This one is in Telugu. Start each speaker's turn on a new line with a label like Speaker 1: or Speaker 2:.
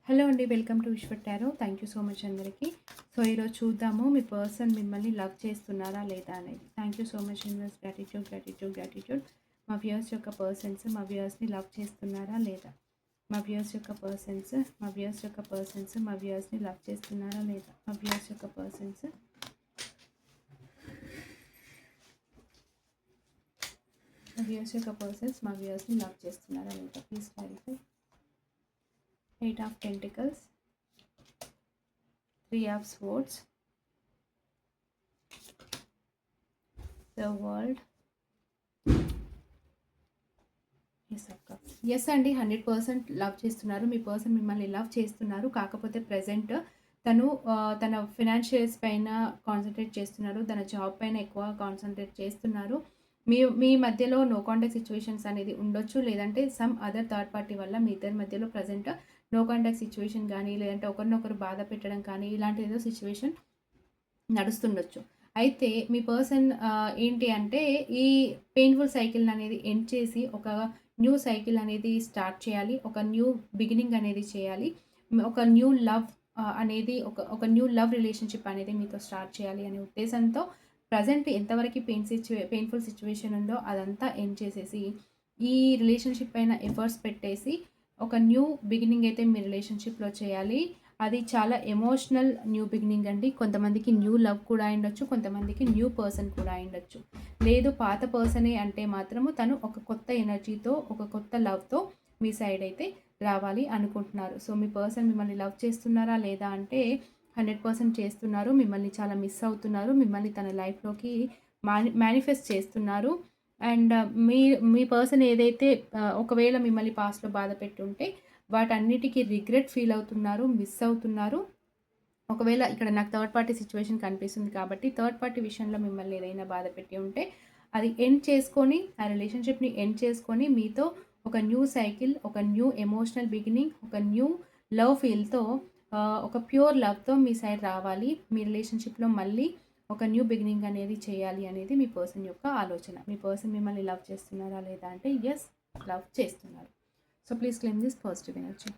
Speaker 1: హలో అండి. వెల్కమ్ టు విశ్వ tarot. Thank you so much అందరికీ. సో ఈరోజు చూద్దాము మీ పర్సన్ మిమ్మల్ని లవ్ చేస్తున్నారా లేదా అనేది. Thank you so much universe. Gratitude. మా వ్యూయర్స్ యొక్క పర్సన్స్ మా వ్యూయర్స్ని లవ్ చేస్తున్నారా లేదా? మా వ్యూయర్స్ యొక్క పర్సన్స్ మా వ్యూయర్స్ని లవ్ చేస్తున్నారా లేదా? మా వ్యూయర్స్ యొక్క పర్సన్స్ మా వ్యూయర్స్ని లవ్ చేస్తున్నారా లేదా? Please clarify. 8 of Pentacles, 3 of Swords, the World, yes అండి. 100% లవ్ చేస్తున్నారు. మీ పర్సన్ మిమ్మల్ని లవ్ చేస్తున్నారు. కాకపోతే ప్రజెంట్ తను తన ఫినాన్షియల్స్ పైన కాన్సన్ట్రేట్ చేస్తున్నారు. తన జాబ్ పైన ఎక్కువ కాన్సన్ట్రేట్ చేస్తున్నారు. మీ మీ మధ్యలో నో కాంటాక్ట్ సిచ్యువేషన్స్ అనేది ఉండొచ్చు. లేదంటే సమ్ అదర్ థర్డ్ పార్టీ వల్ల మీ ఇద్దరి మధ్యలో ప్రజెంట్ నో కాంటాక్ట్ సిచ్యువేషన్ కానీ, లేదంటే ఒకరినొకరు బాధ పెట్టడం కానీ, ఇలాంటి ఏదో సిచ్యువేషన్ నడుస్తుండొచ్చు. అయితే మీ పర్సన్ ఏంటి అంటే ఈ పెయిన్ఫుల్ సైకిల్ అనేది ఎండ్ చేసి ఒక న్యూ సైకిల్ అనేది స్టార్ట్ చేయాలి. ఒక న్యూ బిగినింగ్ అనేది చేయాలి. ఒక న్యూ లవ్ అనేది ఒక న్యూ లవ్ రిలేషన్షిప్ అనేది మీతో స్టార్ట్ చేయాలి అనే ఉద్దేశంతో ప్రజెంట్ ఎంతవరకు పెయిన్ఫుల్ సిచ్యువేషన్ ఉందో అదంతా ఎండ్ చేసేసి ఈ రిలేషన్షిప్ పైన ఎఫర్ట్స్ పెట్టేసి ఒక న్యూ బిగినింగ్ అయితే మీ రిలేషన్షిప్లో చేయాలి. అది చాలా ఎమోషనల్ న్యూ బిగినింగ్ అండి. కొంతమందికి న్యూ లవ్ కూడా అయ్యుండొచ్చు. కొంతమందికి న్యూ పర్సన్ కూడా అయ్యుండొచ్చు. లేదు పాత పర్సనే అంటే మాత్రము తను ఒక కొత్త ఎనర్జీతో, ఒక కొత్త లవ్తో మీ సైడ్ అయితే రావాలి అనుకుంటున్నారు. సో మీ పర్సన్ మిమ్మల్ని లవ్ చేస్తున్నారా లేదా అంటే 100% చేస్తున్నారు. మిమ్మల్ని చాలా మిస్ అవుతున్నారు. మిమ్మల్ని తన లైఫ్లోకి మేనిఫెస్ట్ చేస్తున్నారు. అండ్ మీ పర్సన్ ఏదైతే ఒకవేళ మిమ్మల్ని పాస్ట్‌లో బాధ పెట్టుంటే వాటన్నిటికి రిగ్రెట్ ఫీల్ అవుతున్నారు, మిస్ అవుతున్నారు. ఒకవేళ ఇక్కడ నాకు థర్డ్ పార్టీ సిచ్యువేషన్ కనిపిస్తుంది కాబట్టి థర్డ్ పార్టీ విషయంలో మిమ్మల్ని ఏదైనా బాధ పెట్టి ఉంటే అది ఎండ్ చేసుకొని, ఆ రిలేషన్షిప్‌ని ఎండ్ చేసుకొని మీతో ఒక న్యూ సైకిల్, ఒక న్యూ ఎమోషనల్ బిగినింగ్, ఒక న్యూ లవ్ ఫీల్‌తో ఒక ప్యూర్ లవ్‌తో మీ సైడ్ రావాలి. మీ రిలేషన్షిప్‌లో మళ్ళీ ఒక న్యూ బిగినింగ్ అనేది చేయాలి అనేది మీ పర్సన్ యొక్క ఆలోచన. మీ పర్సన్ మిమ్మల్ని లవ్ చేస్తున్నారా లేదా అంటే యెస్, లవ్ చేస్తున్నారు. So please claim this positive energy.